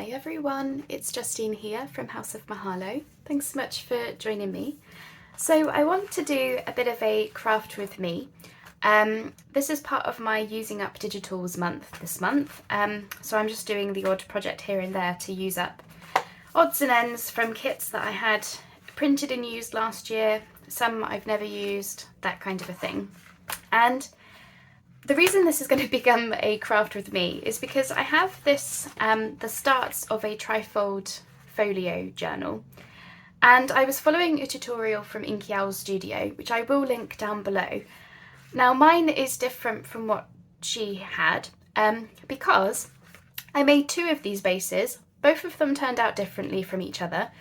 Hi everyone, it's Justine here from House of Mahalo. Thanks so much for joining me. So I want to do a bit of a craft with me. This is part of my Using Up Digitals month this month. So I'm just doing the odd project here and there to use up odds and ends from kits that I had printed and used last year, some I've never used, that kind of a thing. And the reason this is going to become a craft with me is because I have this, the starts of a Trifold Folio journal, and I was following a tutorial from Inky Owl's Studio, which I will link down below. Now mine is different from what she had, because I made two of these bases. Both of them turned out differently from each other.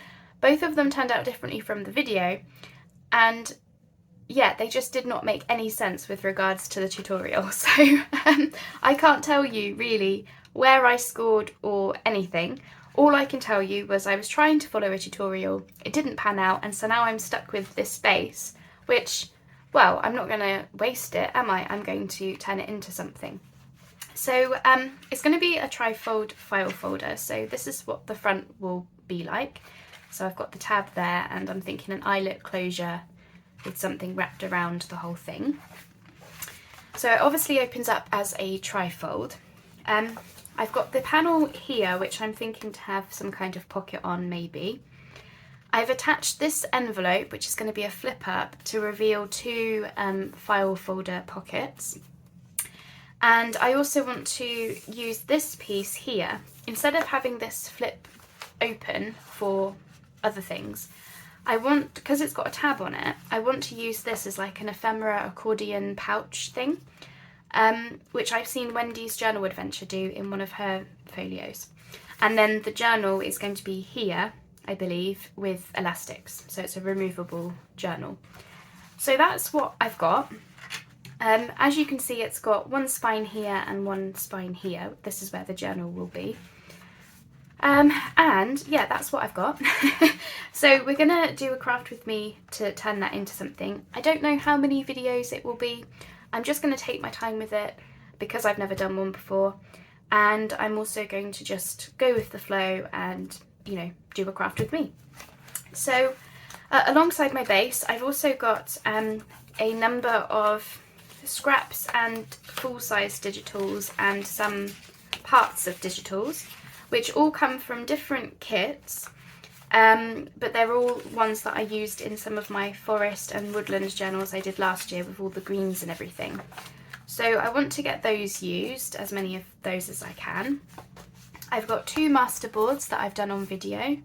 Both of them turned out differently from the video, and yeah, they just did not make any sense with regards to the tutorial. So I can't tell you really where I scored or anything. All I can tell you was I was trying to follow a tutorial, it didn't pan out, and so now I'm stuck with this space, which, well, I'm not going to waste it, am I? I'm going to turn it into something. So it's going to be a Trifold file folder. So this is what the front will be like. So I've got the tab there, and I'm thinking an eyelet closure with something wrapped around the whole thing. So it obviously opens up as a trifold. I've got the panel here, which I'm thinking to have some kind of pocket on maybe. I've attached this envelope, which is going to be a flip up, to reveal two file folder pockets. And I also want to use this piece here. Instead of having this flip open for other things, I want, because it's got a tab on it, I want to use this as like an ephemera accordion pouch thing, which I've seen Wendy's Journal Adventure do in one of her folios. And then the journal is going to be here, I believe, with elastics. So it's a removable journal. So that's what I've got. As you can see, it's got one spine here and one spine here. This is where the journal will be. And yeah, that's what I've got. So we're gonna do a craft with me to turn that into something. I don't know how many videos it will be. I'm just gonna take my time with it because I've never done one before. And I'm also going to just go with the flow and, you know, do a craft with me. So alongside my base, I've also got a number of scraps and full-size digitals and some parts of digitals, which all come from different kits, but they're all ones that I used in some of my forest and woodland journals I did last year with all the greens and everything. So I want to get those used, as many of those as I can. I've got two master boards that I've done on video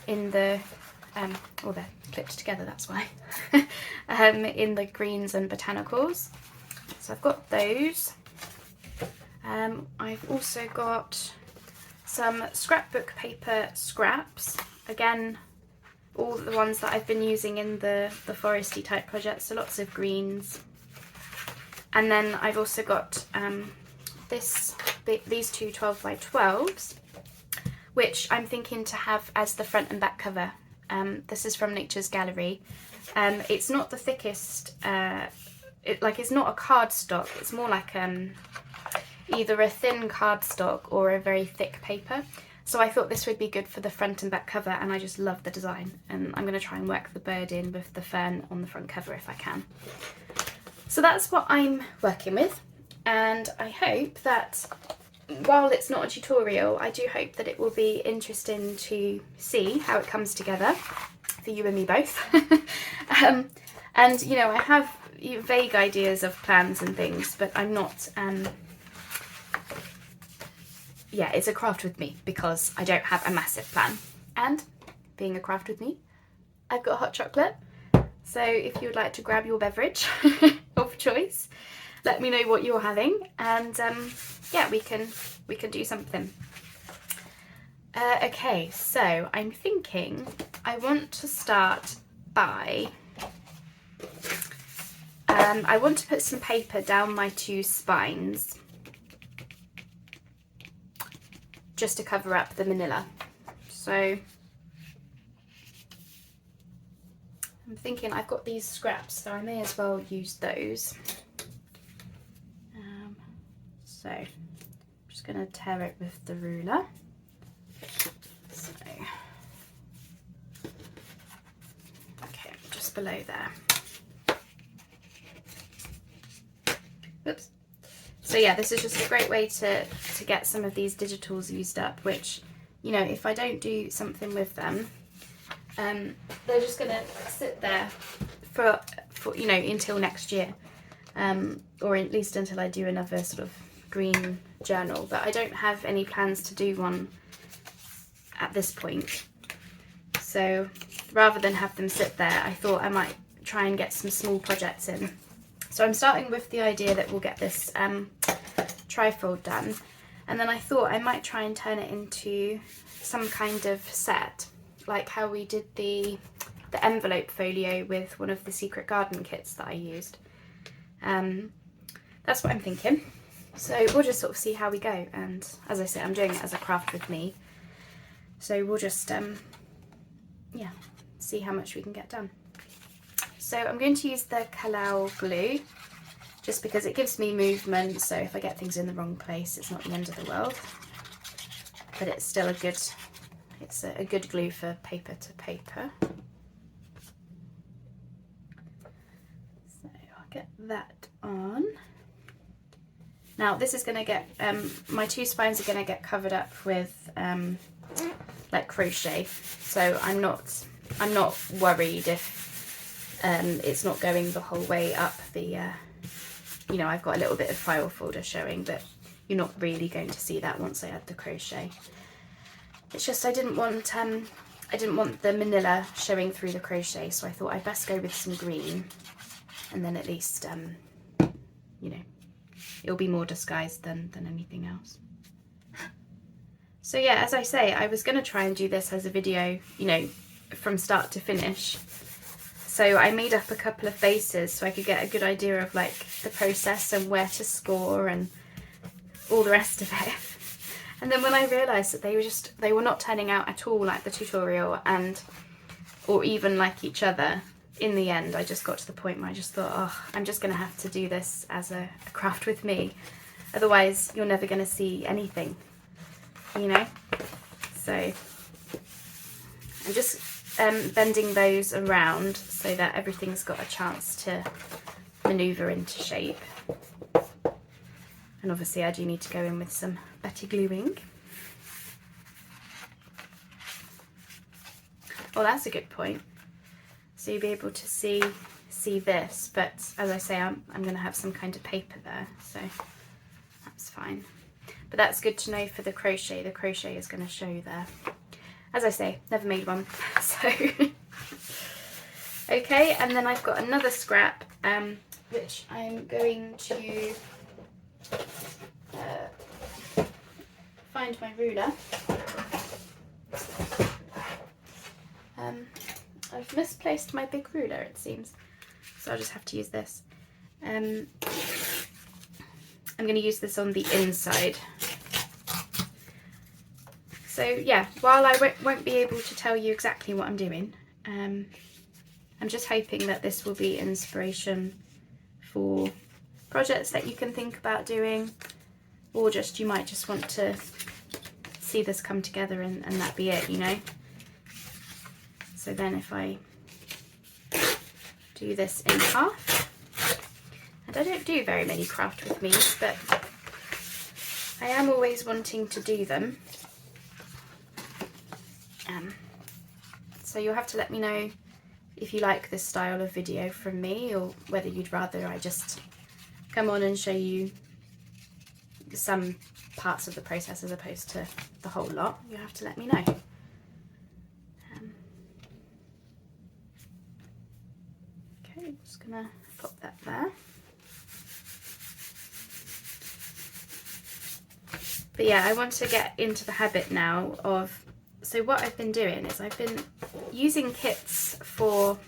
in the, oh, they're clipped together, that's why, in the greens and botanicals. So I've got those. I've also got some scrapbook paper scraps, again all the ones that I've been using in the foresty type projects, so lots of greens. And then I've also got these two 12 by 12s, which I'm thinking to have as the front and back cover. This is from Nature's Gallery. It's not the thickest, it's not a cardstock, it's more like either a thin cardstock or a very thick paper. So I thought this would be good for the front and back cover, and I just love the design, and I'm going to try and work the bird in with the fern on the front cover if I can. So that's what I'm working with, and I hope that while it's not a tutorial, I do hope that it will be interesting to see how it comes together for you and me both. And you know, I have vague ideas of plans and things, but I'm not yeah, it's a craft with me because I don't have a massive plan. And being a craft with me, I've got hot chocolate. So if you would like to grab your beverage of choice, let me know what you're having, and yeah, we can do something. Okay, so I'm thinking I want to start by I want to put some paper down my two spines, just to cover up the manila. So I'm thinking I've got these scraps, so I may as well use those. So I'm just going to tear it with the ruler. below there. Oops. So yeah, this is just a great way to get some of these digitals used up, which, you know, if I don't do something with them, they're just going to sit there for you know, until next year, or at least until I do another sort of green journal. But I don't have any plans to do one at this point. So rather than have them sit there, I thought I might try and get some small projects in. So I'm starting with the idea that we'll get this trifold done, and then I thought I might try and turn it into some kind of set, like how we did the envelope folio with one of the secret garden kits that I used. That's what I'm thinking. So we'll just sort of see how we go, and as I say, I'm doing it as a craft with me, so we'll just yeah, see how much we can get done. So I'm going to use the Kalal glue just because it gives me movement, so if I get things in the wrong place, it's not the end of the world, but it's still a good, it's a good glue for paper to paper. So I'll get that on. Now this is going to get, my two spines are going to get covered up with like crochet, so I'm not worried if it's not going the whole way up the, you know, I've got a little bit of file folder showing, but you're not really going to see that once I add the crochet. It's just I didn't want the manila showing through the crochet, so I thought I'd best go with some green, and then at least, you know, it'll be more disguised than anything else. So yeah, as I say, I was going to try and do this as a video, you know, from start to finish. So I made up a couple of bases so I could get a good idea of like the process and where to score and all the rest of it. And then when I realised that they were not turning out at all like the tutorial, and or even like each other, in the end I just got to the point where I just thought, oh, I'm just going to have to do this as a craft with me, otherwise you're never going to see anything, you know. So I'm just bending those around so that everything's got a chance to manoeuvre into shape. And obviously I do need to go in with some better gluing. Oh, that's a good point. So you'll be able to see this, but as I say, I'm going to have some kind of paper there, so that's fine. But that's good to know for the crochet. The crochet is going to show there. As I say, never made one, so okay. And then I've got another scrap, which I'm going to find my ruler. I've misplaced my big ruler, it seems, so I'll just have to use this. I'm going to use this on the inside. So yeah, while I won't be able to tell you exactly what I'm doing, I'm just hoping that this will be inspiration for projects that you can think about doing, or just you might just want to see this come together and that be it, you know. So then if I do this in half, and I don't do very many craft with me's, but I am always wanting to do them. So you'll have to let me know if you like this style of video from me, or whether you'd rather I just come on and show you some parts of the process as opposed to the whole lot. You'll have to let me know. Okay, I'm just gonna pop that there. But yeah, I want to get into the habit now of, so what I've been doing is I've been using kits for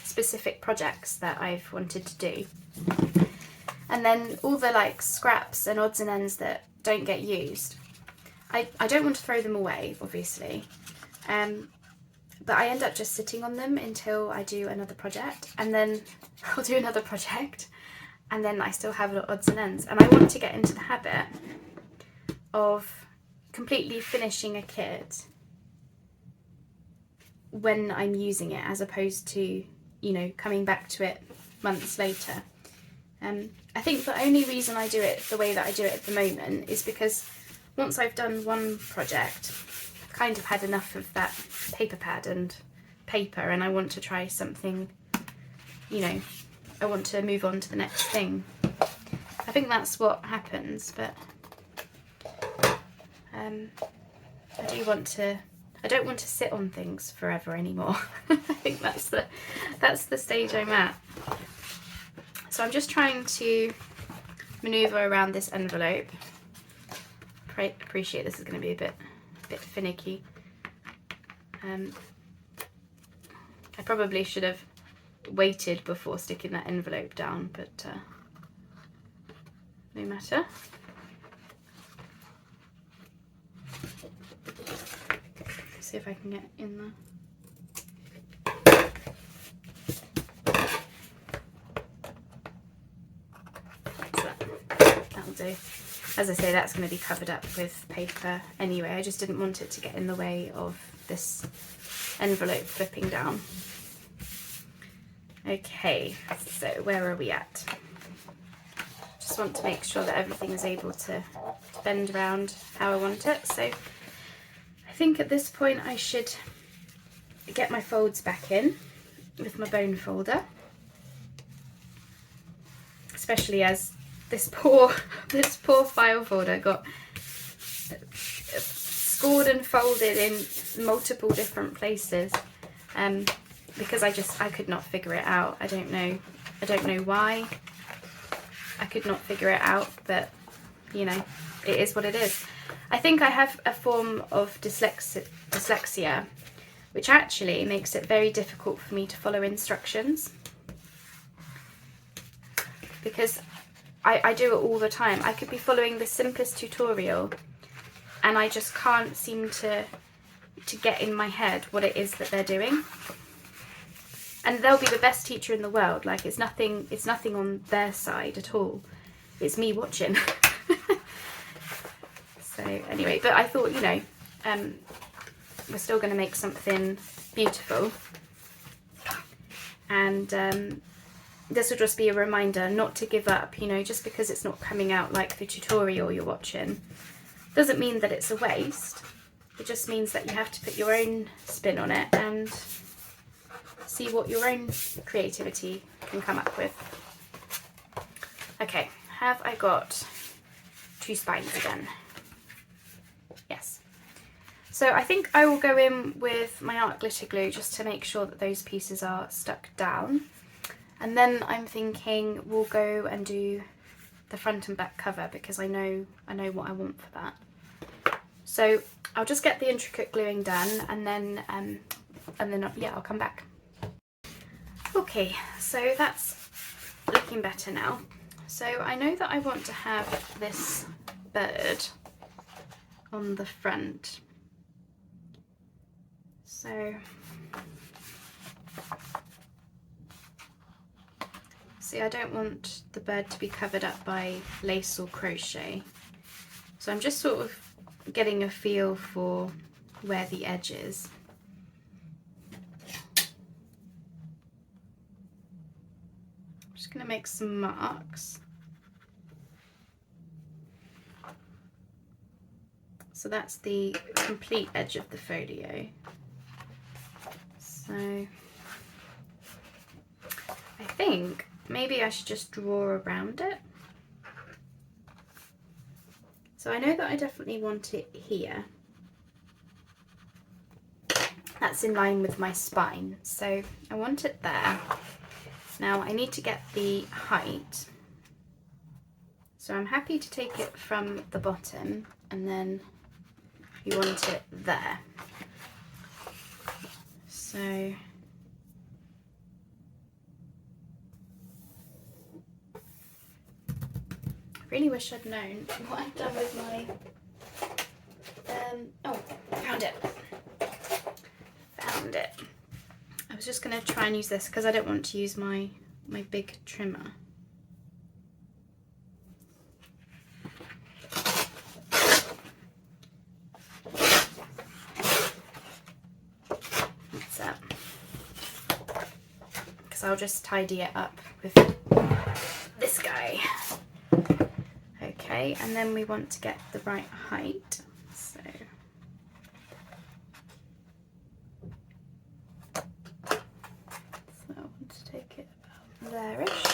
specific projects that I've wanted to do. And then all the like scraps and odds and ends that don't get used, I don't want to throw them away, obviously. But I end up just sitting on them until I do another project, and then I'll do another project, and then I still have odds and ends. And I want to get into the habit of completely finishing a kit when I'm using it, as opposed to, you know, coming back to it months later. I think the only reason I do it the way that I do it at the moment is because once I've done one project, I've kind of had enough of that paper pad and paper, and I want to try something, you know, I want to move on to the next thing. I think that's what happens, but I don't want to sit on things forever anymore. I think that's the stage I'm at. So I'm just trying to maneuver around this envelope. Appreciate this is going to be a bit finicky. I probably should have waited before sticking that envelope down, but no matter. See if I can get in there. That'll do. As I say, that's going to be covered up with paper anyway. I just didn't want it to get in the way of this envelope flipping down. Okay, so where are we at? Just want to make sure that everything is able to bend around how I want it. So I think at this point I should get my folds back in with my bone folder, especially as this poor file folder got scored and folded in multiple different places, because I could not figure it out. I don't know why I could not figure it out, but you know, it is what it is. I think I have a form of dyslexia, which actually makes it very difficult for me to follow instructions, because I do it all the time. I could be following the simplest tutorial and I just can't seem to get in my head what it is that they're doing. And they'll be the best teacher in the world. Like, it's nothing on their side at all. It's me watching. So anyway, but I thought, you know, we're still going to make something beautiful. And this will just be a reminder not to give up, you know, just because it's not coming out like the tutorial you're watching. Doesn't mean that it's a waste. It just means that you have to put your own spin on it and see what your own creativity can come up with. Okay, have I got 2 spines again? Yes. So I think I will go in with my art glitter glue just to make sure that those pieces are stuck down. And then I'm thinking we'll go and do the front and back cover, because I know what I want for that. So I'll just get the intricate gluing done, and then yeah, I'll come back. Okay, so that's looking better now. So I know that I want to have this bird on the front. So see, I don't want the bird to be covered up by lace or crochet. So I'm just sort of getting a feel for where the edge is. I'm just going to make some marks. So that's the complete edge of the folio. So I think maybe I should just draw around it. So I know that I definitely want it here. That's in line with my spine. So I want it there. Now I need to get the height. So I'm happy to take it from the bottom, and then you want it there. So I really wish I'd known what I've done with my oh, found it. I was just going to try and use this because I don't want to use my big trimmer. I'll just tidy it up with this guy. Okay, and then we want to get the right height. So I want to take it about there-ish.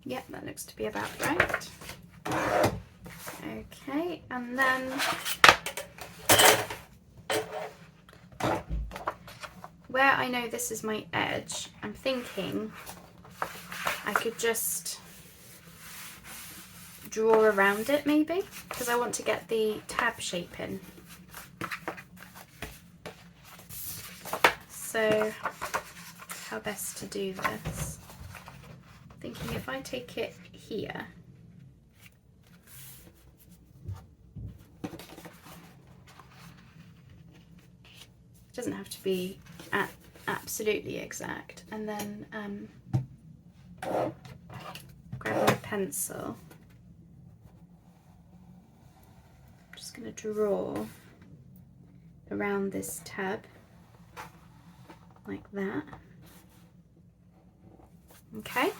Yep, that looks to be about right. Okay, and then where I know this is my edge, I'm thinking I could just draw around it maybe, because I want to get the tab shape in. So how best to do this? Thinking if I take it here, it doesn't have to be absolutely exact, and then grab my pencil, I'm just going to draw around this tab like that. Okay,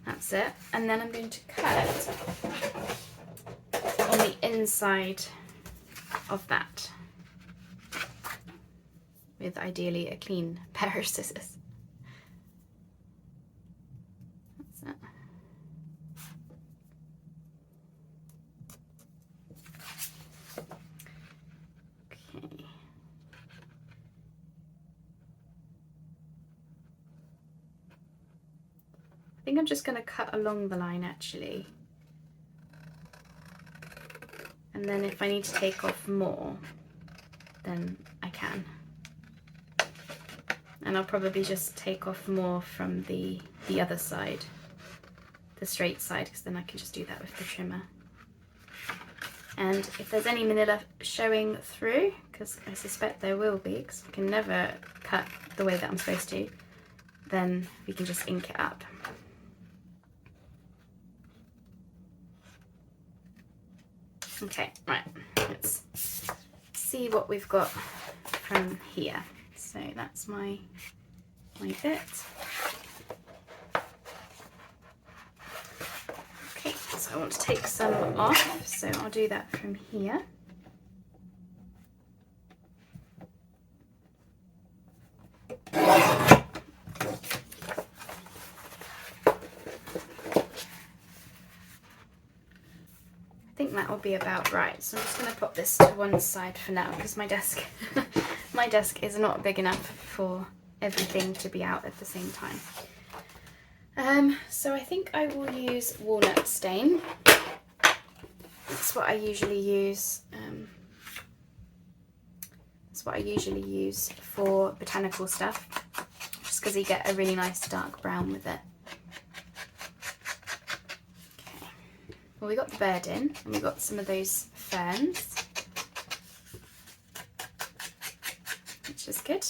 that's it, and then I'm going to cut on the inside of that with ideally a clean pair of scissors. That's it. Okay. I think I'm just going to cut along the line actually, and then if I need to take off more, then I can. And I'll probably just take off more from the other side, the straight side, because then I can just do that with the trimmer. And if there's any manila showing through, because I suspect there will be, because I can never cut the way that I'm supposed to, then we can just ink it up. Okay, right, let's see what we've got from here. So that's my bit. Okay, so I want to take some off, so I'll do that from here. I think that will be about right. So I'm just going to put this to one side for now, because my desk my desk is not big enough for everything to be out at the same time. So I think I will use walnut stain. That's what I usually use. That's what I usually use for botanical stuff, just because you get a really nice dark brown with it. Okay. Well, we got the bird in, and we got some of those ferns, which is good.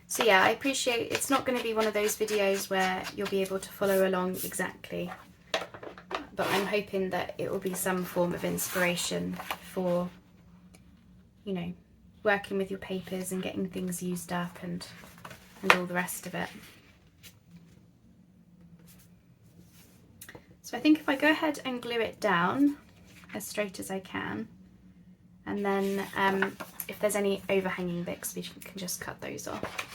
So yeah, I appreciate it's not going to be one of those videos where you'll be able to follow along exactly, but I'm hoping that it will be some form of inspiration for, you know, working with your papers and getting things used up and all the rest of it. So I think if I go ahead and glue it down as straight as I can, and then if there's any overhanging bits, we can just cut those off.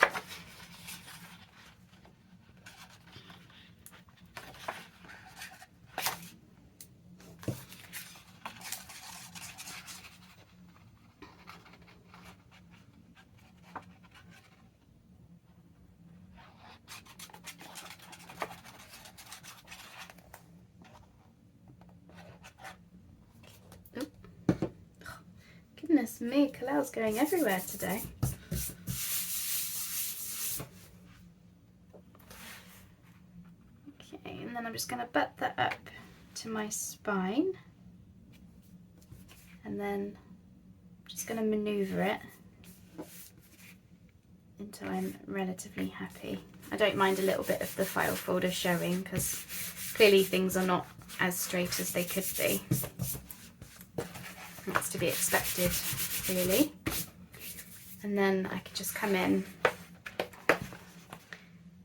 Goodness me, Kalal's going everywhere today. Okay, and then I'm just going to butt that up to my spine, and then I'm just going to manoeuvre it until I'm relatively happy. I don't mind a little bit of the file folder showing because clearly things are not as straight as they could be. That's to be expected, really. And then I can just come in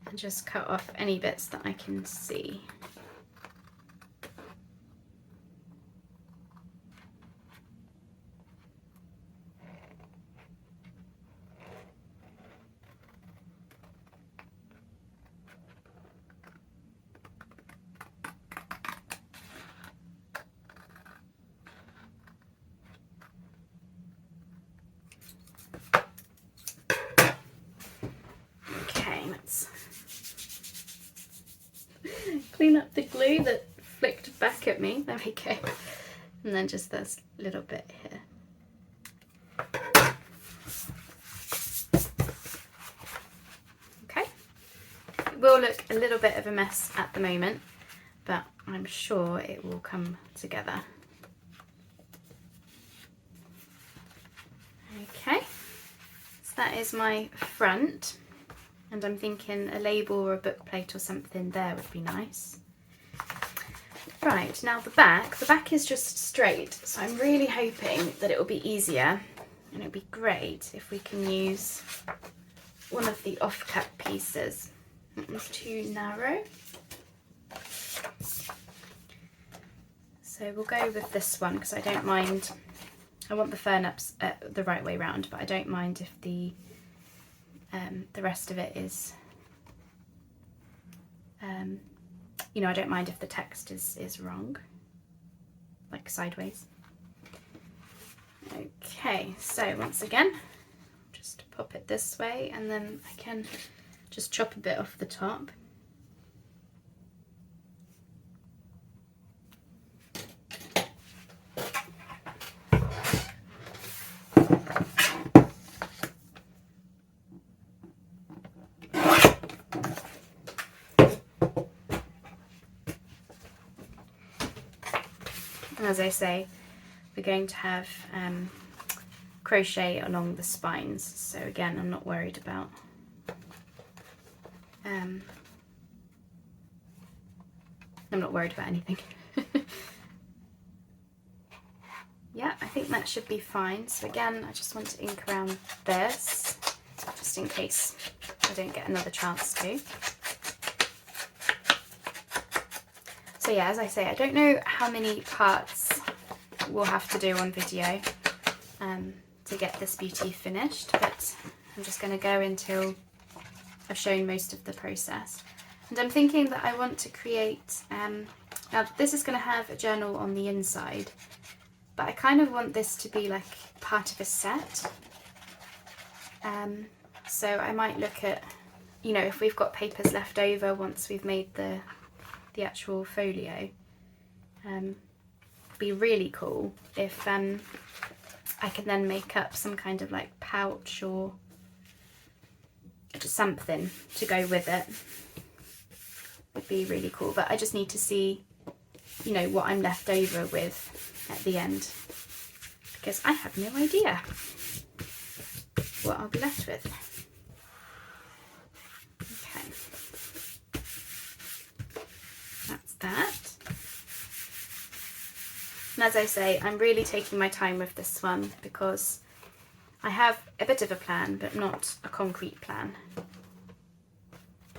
and just cut off any bits that I can see. Clean up the glue that flicked back at me. There we go. And then just this little bit here. Okay. It will look a little bit of a mess at the moment, but I'm sure it will come together. Okay. So that is my front. And I'm thinking a label or a book plate or something there would be nice. Right, now the back is just straight, so I'm really hoping that it will be easier and it would be great if we can use one of the offcut pieces. It was too narrow. So we'll go with this one because I don't mind. I want the fern ups the right way round, but I don't mind if the rest of it is, you know, I don't mind if the text is wrong, like sideways. Okay, so once again, just pop it this way and then I can just chop a bit off the top. And as I say, we're going to have crochet along the spines, so again I'm not worried about anything. Yeah, I think that should be fine. So again, I just want to ink around this just in case I don't get another chance to. So yeah, as I say, I don't know how many parts we'll have to do on video to get this beauty finished, but I'm just going to go until I've shown most of the process. And I'm thinking that I want to create, now this is going to have a journal on the inside, but I kind of want this to be like part of a set. So I might look at, you know, if we've got papers left over once we've made the actual folio, be really cool if I can then make up some kind of like pouch or just something to go with it. Would be really cool, but I just need to see, you know, what I'm left over with at the end, because I have no idea what I'll be left with. Okay, that's that. And as I say, I'm really taking my time with this one because I have a bit of a plan, but not a concrete plan.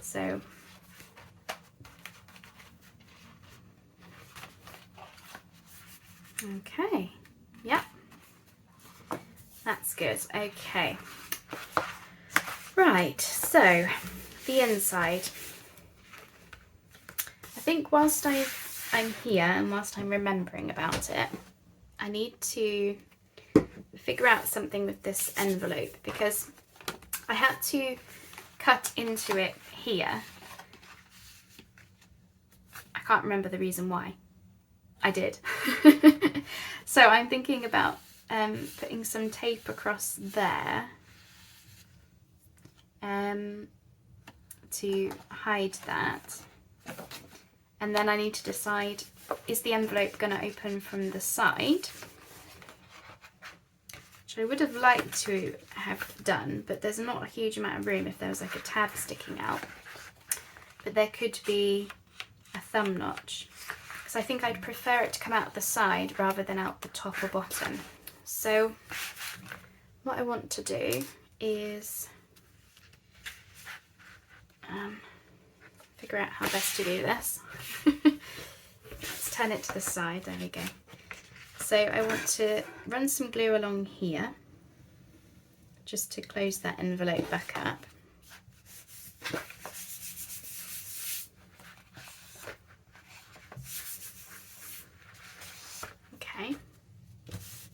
So okay, yeah, that's good. Okay, right, so the inside. I think whilst I'm here and whilst I'm remembering about it, I need to figure out something with this envelope because I had to cut into it here. I can't remember the reason why. I did. So I'm thinking about putting some tape across there to hide that. And then I need to decide, is the envelope going to open from the side, which I would have liked to have done, but there's not a huge amount of room if there was like a tab sticking out. But there could be a thumb notch, because I think I'd prefer it to come out the side rather than out the top or bottom. So what I want to do is figure out how best to do this. Let's turn it to the side, there we go. So I want to run some glue along here, just to close that envelope back up. Okay,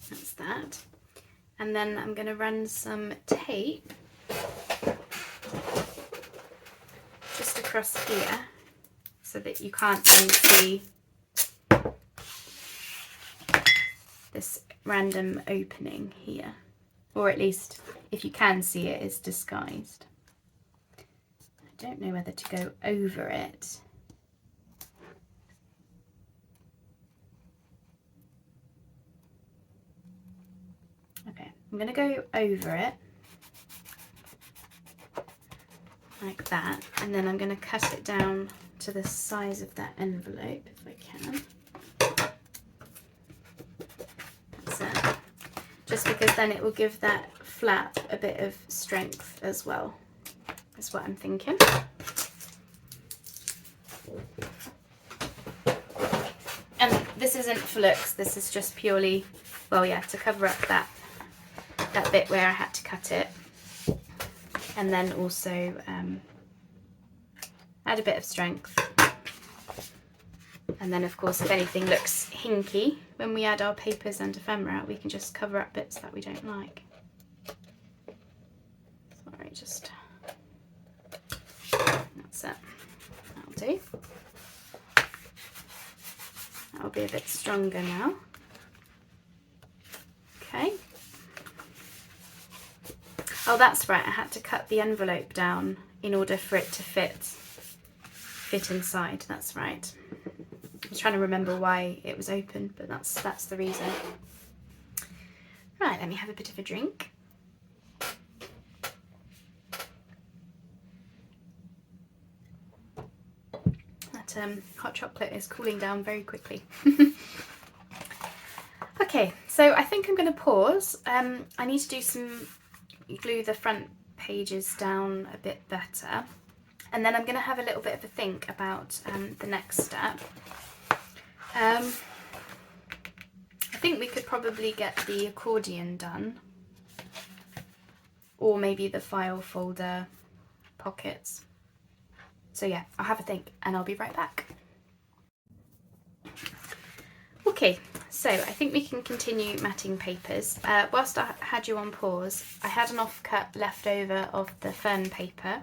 that's that. And then I'm going to run some tape just across here so that you can't then see this random opening here, or at least if you can see it, it's disguised. I don't know whether to go over it. Okay, I'm going to go over it like that, and then I'm going to cut it down to the size of that envelope if I can. That's it. Just because then it will give that flap a bit of strength as well. That's what I'm thinking. And this isn't for looks, this is just purely, well, yeah, to cover up that bit where I had to cut it, and then also add a bit of strength. And then of course, if anything looks hinky when we add our papers and ephemera, we can just cover up bits that we don't like. Sorry, just, that's it, that'll do. That'll be a bit stronger now. Okay. Oh, that's right, I had to cut the envelope down in order for it to fit inside, that's right. I was trying to remember why it was open, but that's the reason. Right, let me have a bit of a drink. That hot chocolate is cooling down very quickly. Okay, so I think I'm going to pause. I need to do some glue the front pages down a bit better, and then I'm going to have a little bit of a think about the next step. I think we could probably get the accordion done, or maybe the file folder pockets. So yeah, I'll have a think and I'll be right back. Okay, so I think we can continue matting papers. Whilst I had you on pause, I had an offcut left over of the fern paper,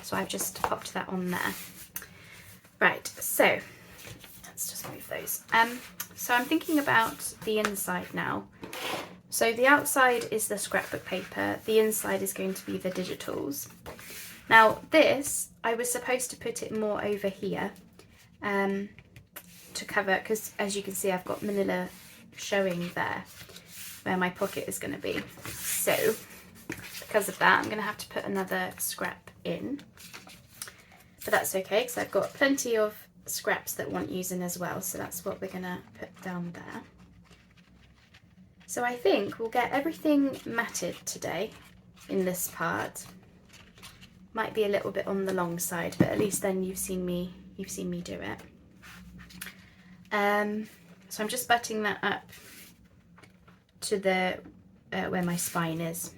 so I've just popped that on there. Right, so let's just move those. So I'm thinking about the inside now. So the outside is the scrapbook paper, the inside is going to be the digitals. Now this, I was supposed to put it more over here to cover, because as you can see I've got manila showing there where my pocket is going to be. So because of that I'm going to have to put another scrap in, but that's okay because I've got plenty of scraps that want using as well, so that's what we're going to put down there. So I think we'll get everything matted today in this part. Might be a little bit on the long side, but at least then you've seen me do it. So I'm just butting that up to the where my spine is,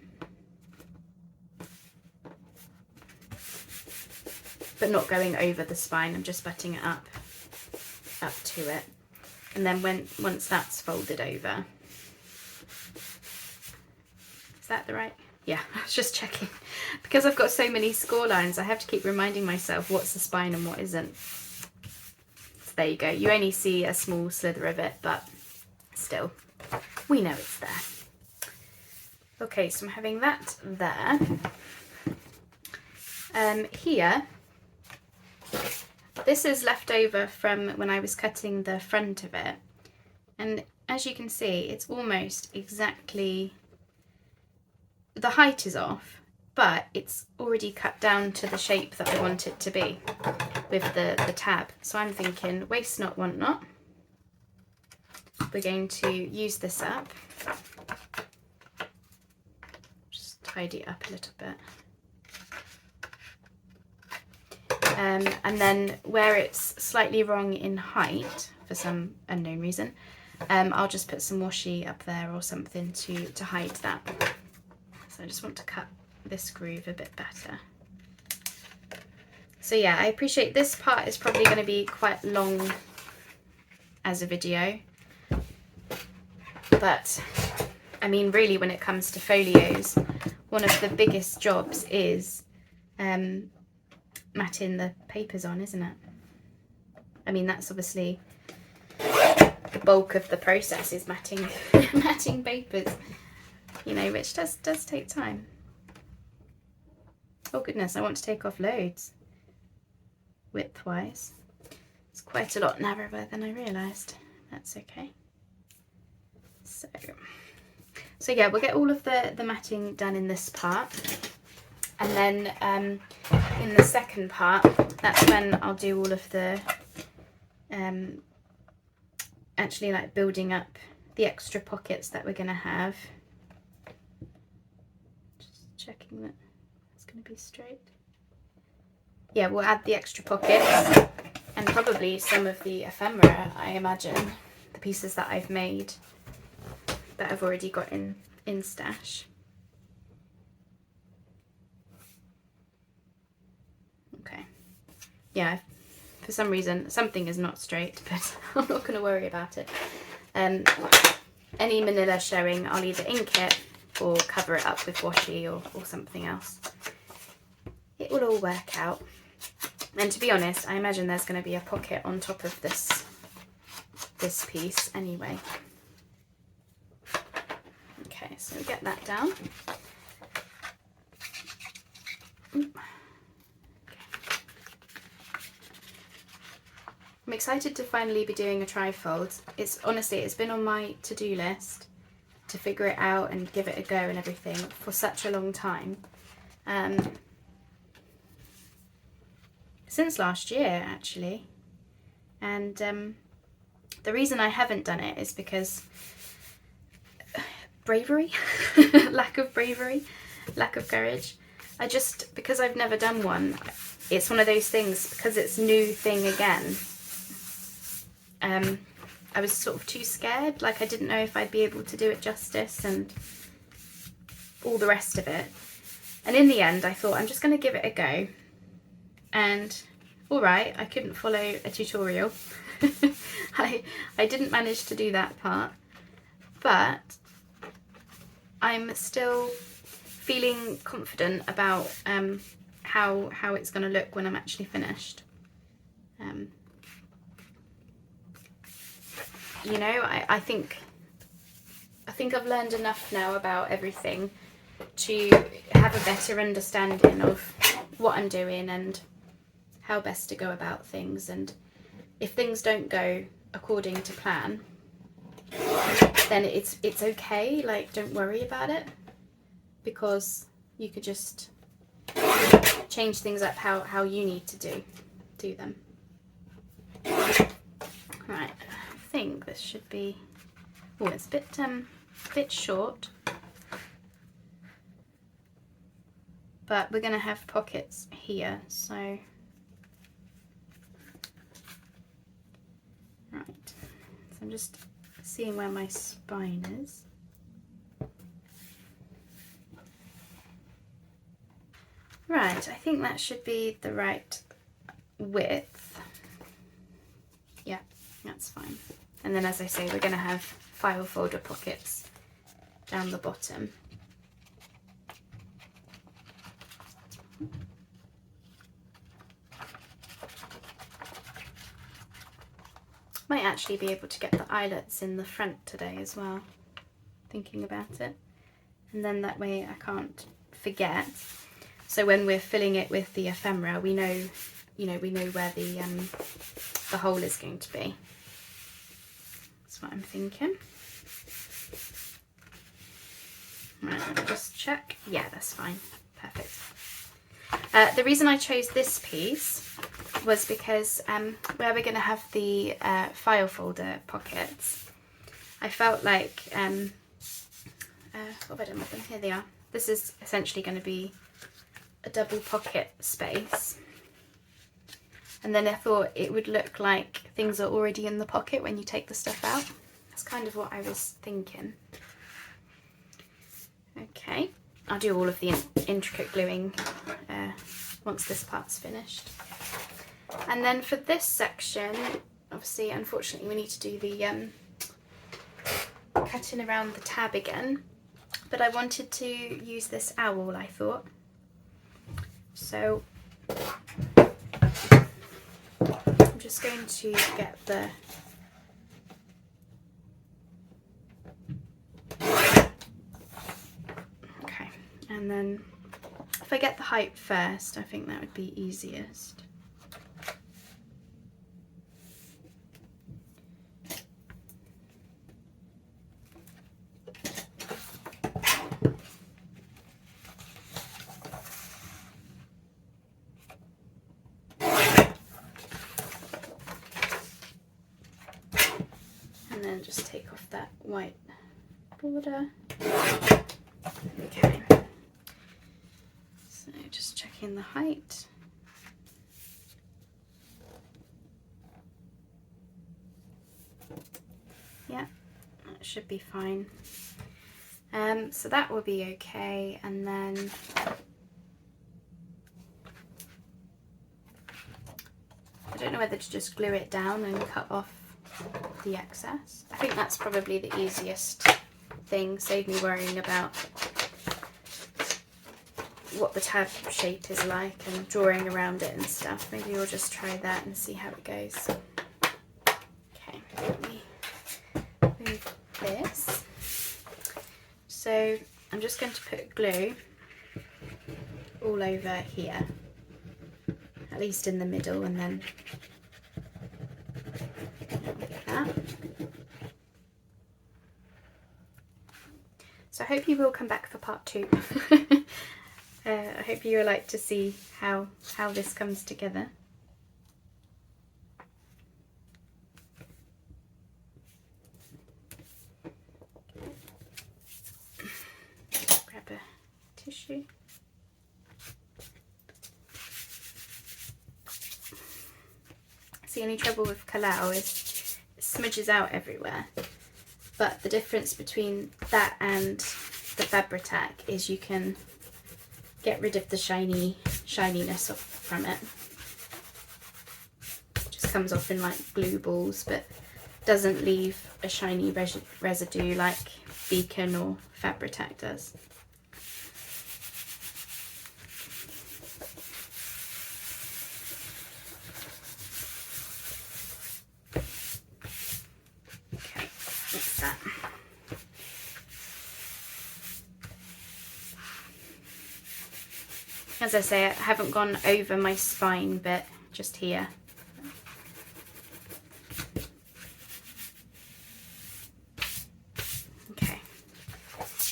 but not going over the spine. I'm just butting it up to it, and then once that's folded over, is that the right? Yeah, I was just checking. Because I've got so many score lines, I have to keep reminding myself what's the spine and what isn't. So there you go. You only see a small slither of it, but still, we know it's there. Okay, so I'm having that there. Here, this is left over from when I was cutting the front of it. And as you can see, it's almost exactly the height is off, but it's already cut down to the shape that I want it to be with the tab. So I'm thinking waste not, want not. We're going to use this up. Just tidy it up a little bit. And then where it's slightly wrong in height, for some unknown reason, I'll just put some washi up there or something to hide that. So I just want to cut this groove a bit better. So yeah, I appreciate this part is probably going to be quite long as a video. But I mean, really, when it comes to folios, one of the biggest jobs is matting the papers on, isn't it? I mean, that's obviously the bulk of the process, is matting matting papers, you know, which does take time. Oh goodness, I want to take off loads width-wise. It's quite a lot narrower than I realised. That's okay. So yeah, we'll get all of the matting done in this part, and then in the second part, that's when I'll do all of the actually like building up the extra pockets that we're going to have. Just checking that it's going to be straight. Yeah, we'll add the extra pockets and probably some of the ephemera, I imagine, the pieces that I've made that I've already got in stash. Okay. Yeah, for some reason something is not straight, but I'm not going to worry about it. Any manila showing, I'll either ink it or cover it up with washi or something else. It will all work out. And to be honest, I imagine there's going to be a pocket on top of this piece anyway. Okay, so we get that down. I'm excited to finally be doing a trifold. It's been on my to-do list to figure it out and give it a go and everything for such a long time. Since last year, actually. And the reason I haven't done it is because bravery, lack of courage. Because I've never done one, it's one of those things, because it's new thing again. I was sort of too scared, like I didn't know if I'd be able to do it justice and all the rest of it. And in the end, I thought I'm just going to give it a go. And all right, I couldn't follow a tutorial. I didn't manage to do that part, but I'm still feeling confident about how it's going to look when I'm actually finished. You know, I think I've learned enough now about everything to have a better understanding of what I'm doing and how best to go about things. And if things don't go according to plan, then it's okay. Like, don't worry about it, because you could just change things up how you need to do them. Right, I think this should be. Oh, it's a bit short, but we're going to have pockets here, so. Right, so I'm just seeing where my spine is. Right, I think that should be the right width. Yeah, that's fine. And then, as I say, we're going to have file folder pockets down the bottom. Might actually be able to get the eyelets in the front today as well, thinking about it. And then that way I can't forget. So when we're filling it with the ephemera, we know where the hole is going to be. That's what I'm thinking. Right, let me just check. Yeah, that's fine. Perfect. The reason I chose this piece was because where we're going to have the file folder pockets, I felt like, what have I done with them? Here they are. This is essentially going to be a double pocket space. And then I thought it would look like things are already in the pocket when you take the stuff out. That's kind of what I was thinking. Okay, I'll do all of the intricate gluing once this part's finished. And then for this section, obviously, unfortunately, we need to do the cutting around the tab again. But I wanted to use this owl, I thought. So I'm just going to get the okay, and then if I get the height first, I think that would be easiest. And then just take off that white border. Okay. So just checking the height. Yeah, that should be fine. So that will be okay, and then I don't know whether to just glue it down and cut off the excess. I think that's probably the easiest thing, save me worrying about what the tab shape is like and drawing around it and stuff. Maybe we'll just try that and see how it goes. Okay, let me move this. So I'm just going to put glue all over here, at least in the middle, and then like that. So I hope you will come back for part 2. I hope you would like to see how this comes together. Grab a tissue. The only trouble with Kalau is it smudges out everywhere, but the difference between that and the Fabri-Tac is you can get rid of the shininess from it. It just comes off in like glue balls, but doesn't leave a shiny residue like Beacon or Fabri-Tac does. Okay, that's that. As I say, I haven't gone over my spine bit, just here. Okay,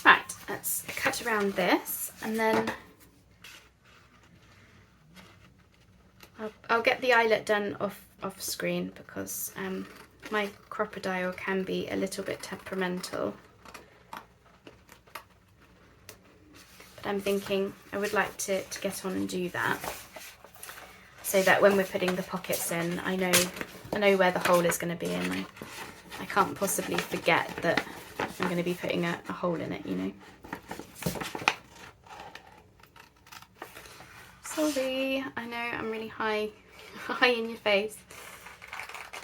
right, let's cut around this, and then I'll get the eyelet done off screen because my crocodile can be a little bit temperamental. But I'm thinking I would like to get on and do that, so that when we're putting the pockets in, I know where the hole is going to be, and I can't possibly forget that I'm going to be putting a hole in it, you know. Sorry, I know I'm really high in your face.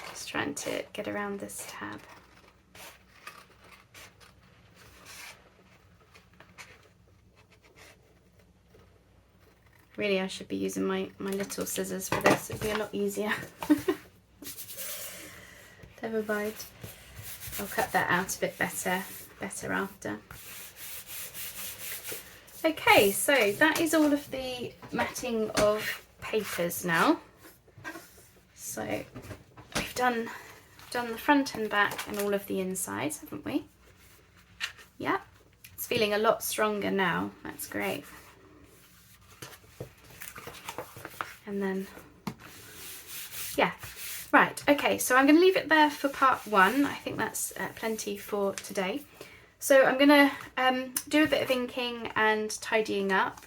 Just trying to get around this tab. Really, I should be using my little scissors for this. It'd be a lot easier. Never mind. I'll cut that out a bit better after. Okay, so that is all of the matting of papers now. So we've done the front and back and all of the insides, haven't we? Yeah, it's feeling a lot stronger now. That's great. And then, yeah. Right, okay, so I'm going to leave it there for part 1. I think that's plenty for today. So I'm going to do a bit of inking and tidying up,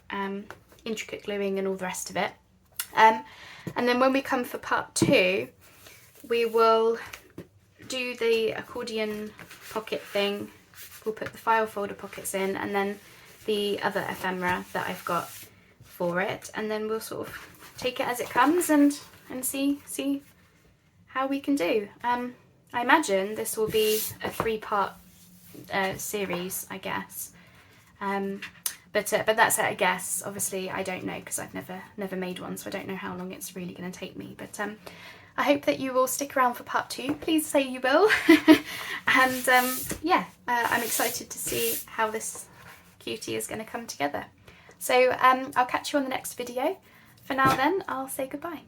intricate gluing and all the rest of it. And then when we come for part 2, we will do the accordion pocket thing. We'll put the file folder pockets in, and then the other ephemera that I've got for it, and then we'll sort of take it as it comes and see how we can do. I imagine this will be a 3-part series, I guess. But that's a guess. Obviously, I don't know because I've never made one, so I don't know how long it's really going to take me. But I hope that you will stick around for part 2. Please say you will. And yeah, I'm excited to see how this cutie is going to come together. So I'll catch you on the next video. For now then, I'll say goodbye.